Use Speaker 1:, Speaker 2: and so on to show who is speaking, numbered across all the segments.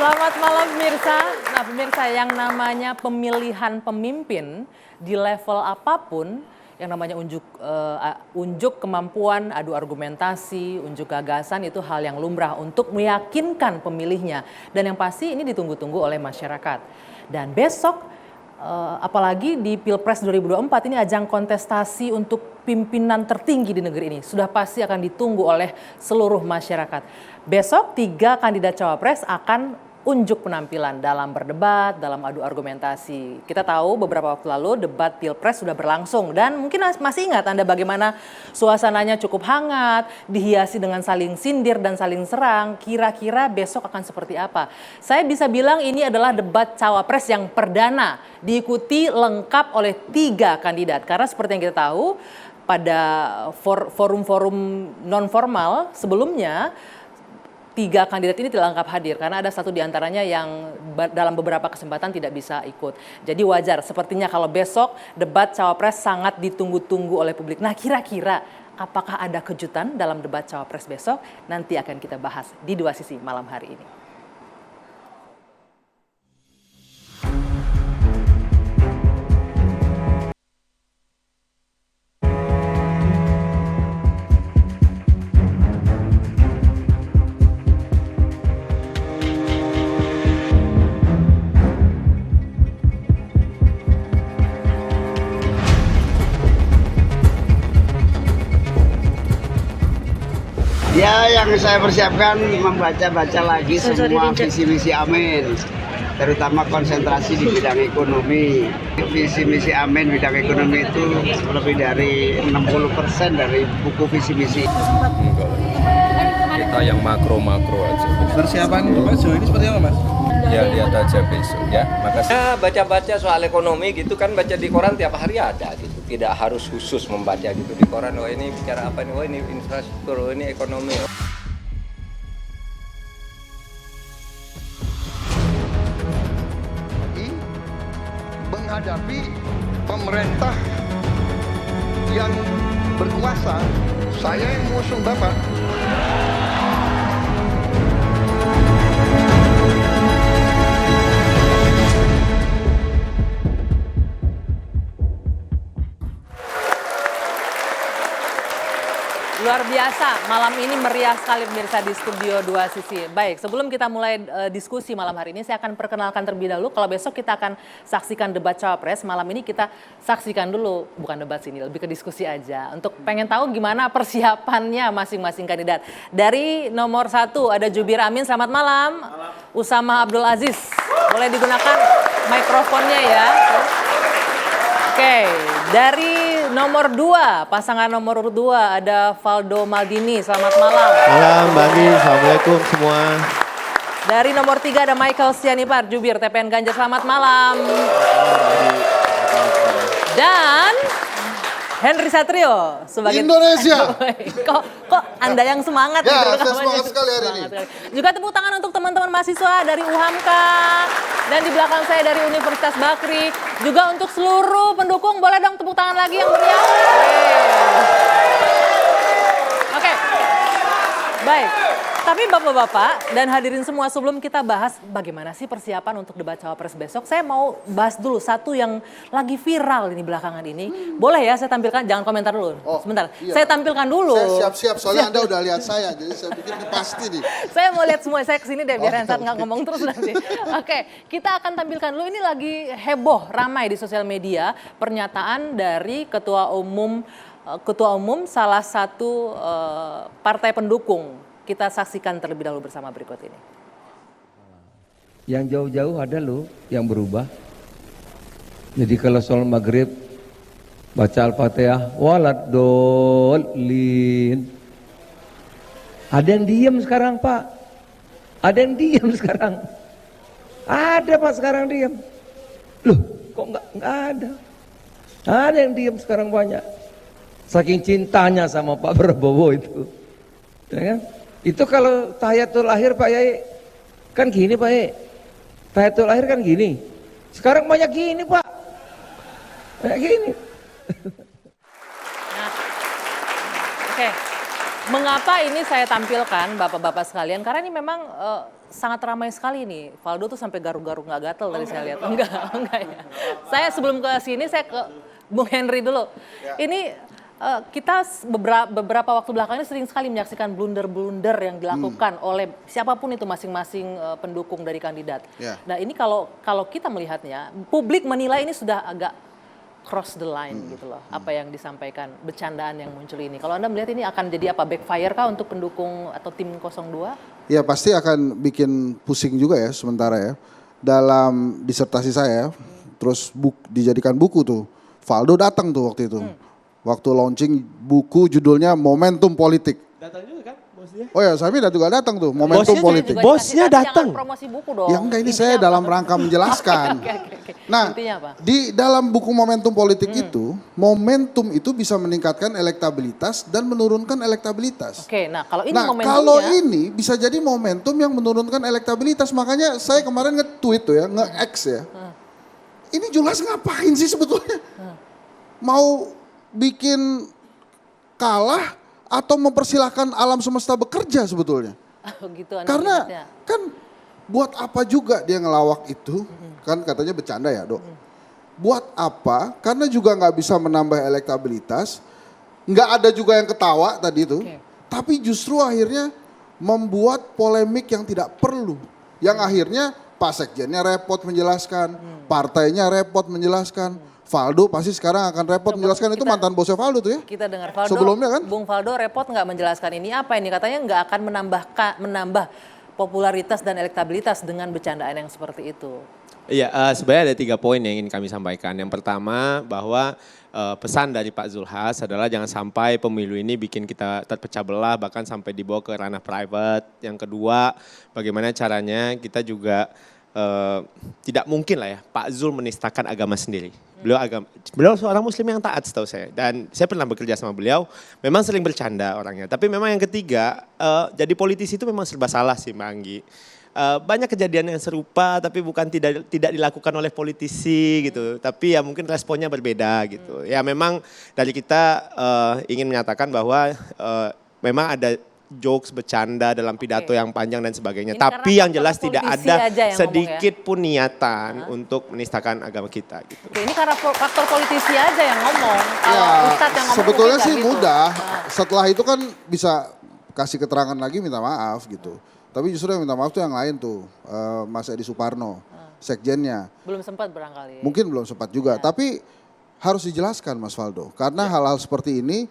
Speaker 1: Selamat malam pemirsa. Nah pemirsa, yang namanya pemilihan pemimpin di level apapun, yang namanya unjuk kemampuan, adu argumentasi, unjuk gagasan itu hal yang lumrah untuk meyakinkan pemilihnya. Dan yang pasti ini ditunggu-tunggu oleh masyarakat. Dan besok apalagi di Pilpres 2024 ini ajang kontestasi untuk pimpinan tertinggi di negeri ini. Sudah pasti akan ditunggu oleh seluruh masyarakat. Besok 3 kandidat cawapres akan unjuk penampilan dalam berdebat, dalam adu argumentasi. Kita tahu beberapa waktu lalu debat Pilpres sudah berlangsung dan mungkin masih ingat Anda bagaimana suasananya cukup hangat, dihiasi dengan saling sindir dan saling serang. Kira-kira besok akan seperti apa? Saya bisa bilang ini adalah debat cawapres yang perdana, diikuti lengkap oleh 3 kandidat. Karena seperti yang kita tahu pada forum-forum non formal sebelumnya, 3 kandidat ini tidak lengkap hadir karena ada satu diantaranya yang dalam beberapa kesempatan tidak bisa ikut. Jadi wajar sepertinya kalau besok debat cawapres sangat ditunggu-tunggu oleh publik. Nah kira-kira apakah ada kejutan dalam debat cawapres besok? Nanti akan kita bahas di 2 sisi malam hari ini.
Speaker 2: Ya, yang saya persiapkan membaca-baca lagi semua visi misi Amin, terutama konsentrasi di bidang ekonomi. Visi misi Amin bidang ekonomi itu lebih dari 60% dari buku visi misi.
Speaker 3: Kita yang makro-makro aja.
Speaker 4: Persiapan Mas ini seperti apa Mas?
Speaker 3: Ya lihat aja besok ya. Makasih.
Speaker 5: Ya, baca-baca soal ekonomi gitu kan, baca di koran tiap hari ada gitu. Tidak harus khusus membaca gitu di koran. Oh ini bicara apa nih? Oh ini infrastruktur, oh ini ekonomi.
Speaker 6: Menghadapi pemerintah yang berkuasa, saya yang mengusung Bapak.
Speaker 1: Luar biasa, malam ini meriah sekali pemirsa di studio 2 sisi. Baik, sebelum kita mulai diskusi malam hari ini, saya akan perkenalkan terlebih dahulu. Kalau besok kita akan saksikan debat cawapres, malam ini kita saksikan dulu, bukan debat sini, lebih ke diskusi aja. Untuk pengen tahu gimana persiapannya masing-masing kandidat. Dari nomor 1 ada Jubir Amin, selamat malam. Usama Abdul Aziz, boleh digunakan mikrofonnya ya. Oke, dari nomor 2, pasangan nomor 2 ada Valdo Maldini, selamat malam.
Speaker 4: Malam Bani, Assalamualaikum semua.
Speaker 1: Dari nomor 3 ada Michael Sianipar, Jubir TPN Ganjar, selamat malam. Dan Henry Satrio sebagai
Speaker 7: Indonesia.
Speaker 1: kok Anda yang semangat
Speaker 7: Ya,
Speaker 1: gitu.
Speaker 7: saya semangat sekali hari ini.
Speaker 1: Juga tepuk tangan untuk teman-teman mahasiswa dari UHAMKA dan di belakang saya dari Universitas Bakri. Juga untuk seluruh pendukung, boleh dong tepuk tangan lagi yang meriah. Oke. Baik. Tapi Bapak-bapak dan hadirin semua, sebelum kita bahas bagaimana sih persiapan untuk debat cawapres besok, saya mau bahas dulu satu yang lagi viral ini belakangan ini. Boleh ya saya tampilkan, jangan komentar dulu. Sebentar,
Speaker 7: iya.
Speaker 1: saya tampilkan dulu.
Speaker 7: Saya siap-siap, soalnya Anda udah lihat saya, jadi saya pikir ini pasti nih.
Speaker 1: Saya mau lihat semua, saya kesini deh biar Hensat nggak
Speaker 7: oke.
Speaker 1: ngomong terus nanti. Oke, kita akan tampilkan dulu, ini lagi heboh, ramai di sosial media, pernyataan dari Ketua Umum salah satu partai pendukung. Kita saksikan terlebih dahulu bersama berikut ini.
Speaker 8: Yang jauh-jauh ada loh yang berubah. Jadi kalau sholat maghrib baca Al-Fatihah waladolin. Ada yang diam sekarang Pak. Ada yang diam sekarang. Ada Pak sekarang diam. Loh kok nggak ada. Ada yang diam sekarang banyak. Saking cintanya sama Pak Prabowo itu. Ya kan? Itu kalau tahiyatul akhir Pak Yai kan gini Pak Yai. Tahiyatul akhir kan gini. Sekarang banyak gini Pak. Banyak gini.
Speaker 1: Nah, oke. Mengapa ini saya tampilkan Bapak-Bapak sekalian? Karena ini memang sangat ramai sekali nih. Valdo tuh sampai garuk-garuk nggak gatel tadi saya lihat. Enggak ya. Saya sebelum ke sini saya ke Bung Henry dulu. Ini kita beberapa waktu belakangan ini sering sekali menyaksikan blunder-blunder yang dilakukan oleh siapapun itu masing-masing pendukung dari kandidat. Nah ini kalau kita melihatnya, publik menilai ini sudah agak cross the line gitu loh. Apa yang disampaikan, bercandaan yang muncul ini. Kalau Anda melihat ini akan jadi apa, backfire kah untuk pendukung atau tim 02?
Speaker 7: Ya pasti akan bikin pusing juga ya sementara ya. Dalam disertasi saya, terus dijadikan buku tuh. Valdo datang tuh waktu itu. Waktu launching buku judulnya Momentum Politik.
Speaker 4: Datang juga kan bosnya?
Speaker 7: Oh ya, Sami juga datang tuh, Momentum Politik.
Speaker 4: Bosnya datang.
Speaker 1: Jangan promosi buku dong.
Speaker 7: Ya enggak, ini saya dalam rangka menjelaskan.
Speaker 1: Oke.
Speaker 7: Nah,
Speaker 1: Intinya apa?
Speaker 7: di dalam buku Momentum Politik itu, momentum itu bisa meningkatkan elektabilitas dan menurunkan elektabilitas.
Speaker 1: Oke, nah kalau ini
Speaker 7: Nah,
Speaker 1: momentumnya.
Speaker 7: kalau ini bisa jadi momentum yang menurunkan elektabilitas. Makanya saya kemarin nge-tweet tuh ya, nge-X ya. Ini jelas ngapain sih sebetulnya? Mau bikin kalah atau mempersilahkan alam semesta bekerja sebetulnya?
Speaker 1: Gitu, Anda
Speaker 7: Karena
Speaker 1: melihatnya.
Speaker 7: kan buat apa juga dia ngelawak itu? Kan katanya bercanda ya, Dok. Buat apa? Karena juga nggak bisa menambah elektabilitas. Nggak ada juga yang ketawa tadi itu. Tapi justru akhirnya membuat polemik yang tidak perlu. Yang akhirnya Pak Sekjennya repot menjelaskan, partainya repot menjelaskan. Valdo pasti sekarang akan repot menjelaskan, itu mantan bosnya Valdo tuh ya.
Speaker 1: Kita dengar Valdo,
Speaker 7: Sebelumnya kan?
Speaker 1: Bung Valdo repot nggak menjelaskan ini apa ini, katanya nggak akan menambah popularitas dan elektabilitas dengan bercandaan yang seperti itu.
Speaker 9: Iya, sebenarnya ada 3 poin yang ingin kami sampaikan. Yang pertama bahwa pesan dari Pak Zulhas adalah jangan sampai pemilu ini bikin kita terpecah belah bahkan sampai dibawa ke ranah private. Yang kedua, bagaimana caranya kita juga tidak mungkin lah ya Pak Zul menistakan agama sendiri. Beliau seorang muslim yang taat setahu saya. Dan saya pernah bekerja sama beliau, memang sering bercanda orangnya. Tapi memang yang ketiga, jadi politisi itu memang serba salah sih Mbak Anggi. Banyak kejadian yang serupa tapi bukan tidak dilakukan oleh politisi gitu. Tapi ya mungkin responnya berbeda gitu. Ya memang dari kita ingin menyatakan bahwa memang ada jokes, bercanda dalam pidato yang panjang dan sebagainya.
Speaker 1: Ini
Speaker 9: tapi yang jelas
Speaker 1: politisi
Speaker 9: tidak ada
Speaker 1: aja yang
Speaker 9: sedikit pun niatan untuk menistakan agama kita. Gitu.
Speaker 1: Oke, ini karena faktor politisi aja yang ngomong. Kalau
Speaker 7: Ya,
Speaker 1: Ustadz yang ngomong
Speaker 7: sebetulnya
Speaker 1: mungkin
Speaker 7: sih
Speaker 1: nggak gitu.
Speaker 7: mudah. Setelah itu kan bisa kasih keterangan lagi minta maaf gitu. Tapi justru yang minta maaf tuh yang lain tuh, Mas Edi Suparno, sekjennya.
Speaker 1: Belum sempat barangkali.
Speaker 7: Mungkin belum sempat juga, tapi harus dijelaskan Mas Valdo. Karena hal-hal seperti ini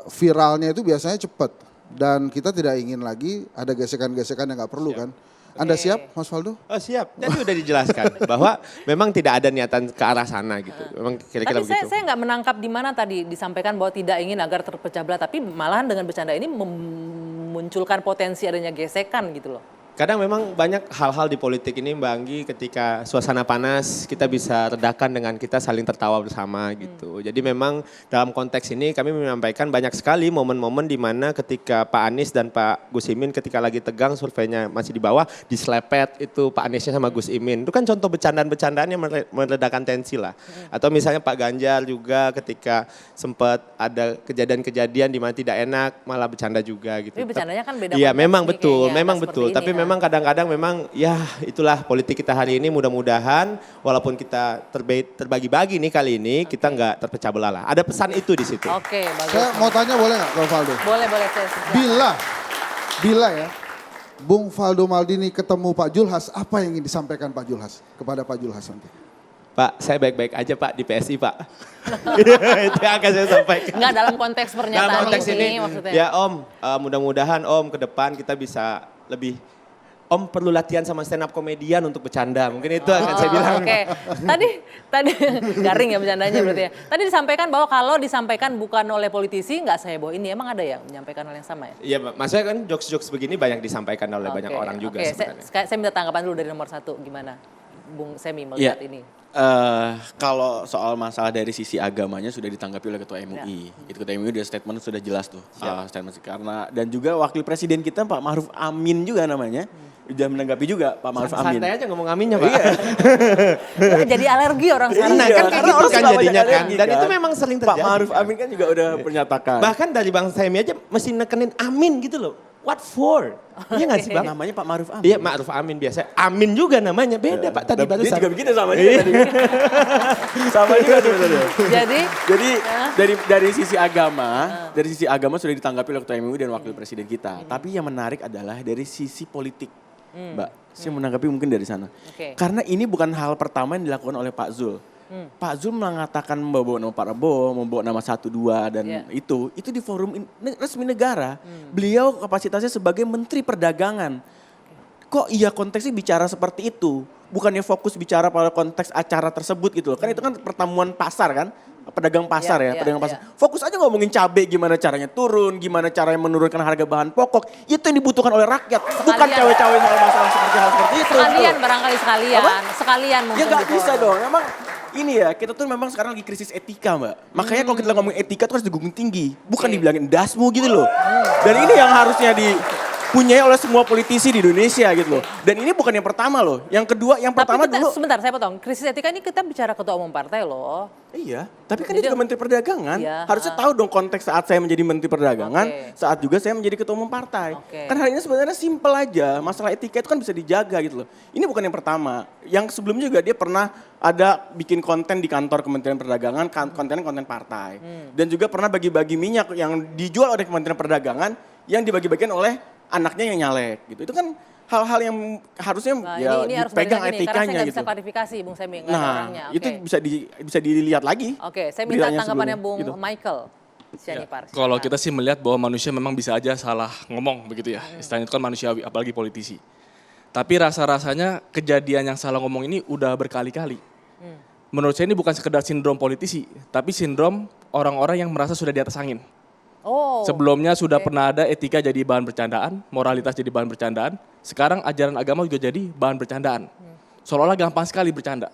Speaker 7: viralnya itu biasanya cepat. Dan kita tidak ingin lagi ada gesekan-gesekan yang nggak perlu kan. Anda siap Mas Valdo?
Speaker 9: Oh siap, jadi udah dijelaskan bahwa memang tidak ada niatan ke arah sana gitu. Memang kira-kira
Speaker 1: Tapi
Speaker 9: begitu.
Speaker 1: saya nggak menangkap di mana tadi disampaikan bahwa tidak ingin agar terpecah belah. Tapi malahan dengan bercanda ini memunculkan potensi adanya gesekan gitu loh.
Speaker 9: Kadang memang banyak hal-hal di politik ini Mbak Anggi ketika suasana panas kita bisa redakan dengan kita saling tertawa bersama gitu. Jadi memang dalam konteks ini kami menyampaikan banyak sekali momen-momen di mana ketika Pak Anies dan Pak Gus Imin ketika lagi tegang surveinya masih di bawah diselepet itu Pak Aniesnya sama Gus Imin. Itu kan contoh bercandaan-bercandaan yang meredakan tensi lah. Atau misalnya Pak Ganjar juga ketika sempat ada kejadian-kejadian di mana tidak enak malah bercanda juga gitu.
Speaker 1: Tapi bercandanya kan beda.
Speaker 9: Iya
Speaker 1: konteks
Speaker 9: memang
Speaker 1: nih
Speaker 9: betul,
Speaker 1: kayaknya,
Speaker 9: memang
Speaker 1: nggak
Speaker 9: betul.
Speaker 1: seperti
Speaker 9: Tapi
Speaker 1: ini,
Speaker 9: memang kadang-kadang memang ya itulah politik kita hari ini mudah-mudahan walaupun kita terbagi-bagi nih kali ini kita nggak terpecah belah lah. Ada pesan itu di situ.
Speaker 1: Oke, bagus.
Speaker 7: Saya mau tanya boleh nggak Bung Valdo?
Speaker 1: Boleh.
Speaker 7: Bila ya Bung Valdo Maldini ketemu Pak Zulhas, apa yang ingin disampaikan Pak Zulhas kepada Pak Zulhas nanti?
Speaker 9: Pak, saya baik-baik aja Pak di PSI Pak. Itu yang akan saya sampaikan.
Speaker 1: Enggak dalam konteks pernyataan
Speaker 9: Dalam konteks ini,
Speaker 1: maksudnya.
Speaker 9: ya Om, mudah-mudahan Om ke depan kita bisa lebih Om perlu latihan sama stand up komedian untuk bercanda. Mungkin itu akan saya bilang.
Speaker 1: Oke. Tadi garing ya bercandanya berarti ya. Tadi disampaikan bahwa kalau disampaikan bukan oleh politisi nggak seheboh ini. Emang ada yang menyampaikan hal yang sama ya?
Speaker 9: Iya, maksudnya kan jokes-jokes begini banyak disampaikan oleh banyak orang juga sebenarnya.
Speaker 1: Saya minta tanggapan dulu dari nomor 1 gimana Bung Semi melihat ini.
Speaker 10: Kalau soal masalah dari sisi agamanya sudah ditanggapi oleh Ketua MUI. Ketua MUI udah statement sudah jelas tuh. Statement karena dan juga Wakil Presiden kita Pak Ma'ruf Amin juga namanya. udah menanggapi juga Pak Ma'ruf Amin.
Speaker 9: Santai aja ngomong aminnya Pak.
Speaker 1: Jadi alergi orang sekarang.
Speaker 9: Nah, kan kayak
Speaker 10: karena
Speaker 9: gitu
Speaker 10: orang
Speaker 9: kan
Speaker 10: suka
Speaker 9: jadinya
Speaker 10: banyak
Speaker 9: kan.
Speaker 10: alergi
Speaker 9: Dan
Speaker 10: kan.
Speaker 9: itu memang sering
Speaker 10: Pak
Speaker 9: terjadi.
Speaker 10: Ma'ruf Amin kan juga udah menyatakan.
Speaker 9: Bahkan dari Bang Semi aja mesti nekenin amin gitu loh. What for? Iya gak sih Bang?
Speaker 10: Namanya Pak Ma'ruf Amin.
Speaker 9: Iya Ma'ruf Amin biasa. Amin juga namanya. Beda Pak tadi
Speaker 10: Dia
Speaker 9: barusan.
Speaker 10: juga begitu sama juga tadi. Sama juga sebenarnya.
Speaker 1: Jadi
Speaker 10: dari sisi agama sudah ditanggapi oleh Ketua MUI dan Wakil Presiden kita. Tapi yang menarik adalah dari sisi politik, Mbak. Saya menanggapi mungkin dari sana. Karena ini bukan hal pertama yang dilakukan oleh Pak Zul. Pak Zul mengatakan membawa nama Pak Prabowo, membawa nama 1, 2 dan itu di forum resmi negara. Beliau kapasitasnya sebagai Menteri Perdagangan. Kok iya konteksnya bicara seperti itu? Bukannya fokus bicara pada konteks acara tersebut gitu loh. Kan itu kan pertemuan pasar kan? Pedagang pasar pedagang pasar. Fokus aja ngomongin cabai gimana caranya turun, gimana caranya menurunkan harga bahan pokok. Itu yang dibutuhkan oleh rakyat, bukan cawe-cawe soal masalah seperti hal seperti itu.
Speaker 1: Sekalian barangkali sekalian mungkin.
Speaker 10: Ya nggak
Speaker 1: gitu.
Speaker 10: bisa dong, memang ini ya kita tuh memang sekarang lagi krisis etika Mbak. Makanya kalau kita ngomongin etika tuh harus digunting tinggi, bukan dibilangin dasmu gitu loh. Dan ini yang harusnya dipunyai oleh semua politisi di Indonesia gitu loh. Dan ini bukan yang pertama loh. Yang kedua, yang pertama dulu.
Speaker 1: Sebentar saya potong. Krisis etika ini kita bicara ketua umum partai loh.
Speaker 10: Iya, tapi kan dia juga Menteri Perdagangan.
Speaker 1: Iya,
Speaker 10: Harusnya tahu dong konteks saat saya menjadi Menteri Perdagangan, saat juga saya menjadi Ketua Umum Partai. Kan hal ini sebenarnya simpel aja, masalah etika itu kan bisa dijaga gitu loh. Ini bukan yang pertama, yang sebelumnya juga dia pernah ada bikin konten di kantor Kementerian Perdagangan, kontennya konten partai. Dan juga pernah bagi-bagi minyak yang dijual oleh Kementerian Perdagangan, yang dibagi-bagikan oleh anaknya yang nyalek gitu. Itu kan hal-hal yang harusnya
Speaker 1: ini harus
Speaker 10: dipegang
Speaker 1: karena
Speaker 10: etikanya
Speaker 1: saya nggak
Speaker 10: gitu.
Speaker 1: bisa klarifikasi Bung Semi, nggak ada orangnya.
Speaker 10: Itu bisa dilihat lagi.
Speaker 1: Oke, saya minta
Speaker 10: beritanya
Speaker 1: tanggapannya
Speaker 10: sebelumnya,
Speaker 1: Bung
Speaker 10: gitu.
Speaker 1: Michael. Sianipar.
Speaker 4: Kalau kita sih melihat bahwa manusia memang bisa aja salah ngomong begitu ya. Istilahnya itu kan manusiawi, apalagi politisi. Tapi rasa-rasanya kejadian yang salah ngomong ini udah berkali-kali. Menurut saya ini bukan sekedar sindrom politisi, tapi sindrom orang-orang yang merasa sudah di atas angin. Sebelumnya sudah pernah ada etika jadi bahan bercandaan, moralitas jadi bahan bercandaan. Sekarang ajaran agama juga jadi bahan bercandaan. Seolah-olah gampang sekali bercanda.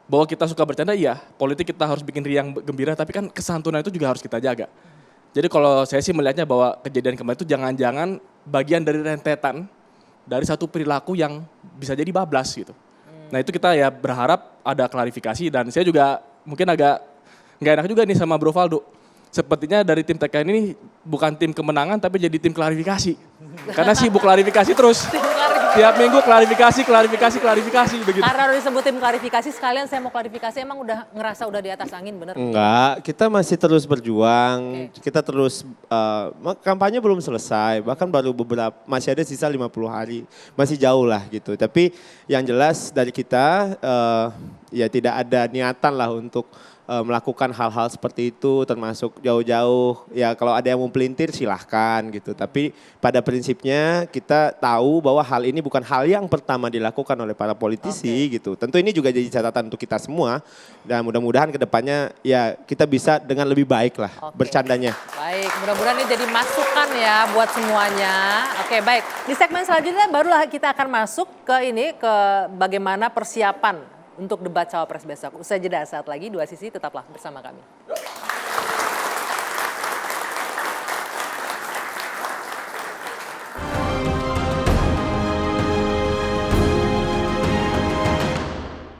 Speaker 4: Bahwa kita suka bercanda, iya. Politik kita harus bikin riang gembira, tapi kan kesantunan itu juga harus kita jaga. Jadi kalau saya sih melihatnya bahwa kejadian kemarin itu jangan-jangan bagian dari rentetan dari satu perilaku yang bisa jadi bablas gitu. Nah itu kita ya berharap ada klarifikasi dan saya juga mungkin agak nggak enak juga nih sama Bro Valdo. Sepertinya dari tim TKN ini bukan tim kemenangan tapi jadi tim klarifikasi. Karena sibuk klarifikasi terus. Tiap minggu klarifikasi begitu.
Speaker 1: Karena udah disebut tim klarifikasi sekalian saya mau klarifikasi emang udah ngerasa udah di atas angin bener?
Speaker 9: Enggak, kita masih terus berjuang. Kita terus kampanye belum selesai, bahkan baru masih ada sisa 50 hari. Masih jauh lah gitu. Tapi yang jelas dari kita ya tidak ada niatan lah untuk melakukan hal-hal seperti itu, termasuk jauh-jauh. Ya kalau ada yang mau pelintir silahkan gitu. Tapi pada prinsipnya kita tahu bahwa hal ini bukan hal yang pertama dilakukan oleh para politisi gitu. Tentu ini juga jadi catatan untuk kita semua. Dan mudah-mudahan kedepannya ya kita bisa dengan lebih baik lah bercandanya.
Speaker 1: Baik, mudah-mudahan ini jadi masukan ya buat semuanya. Oke, baik. Di segmen selanjutnya barulah kita akan masuk ke bagaimana persiapan untuk debat cawapres besok. Usai jeda saat lagi, Dua Sisi tetaplah bersama kami.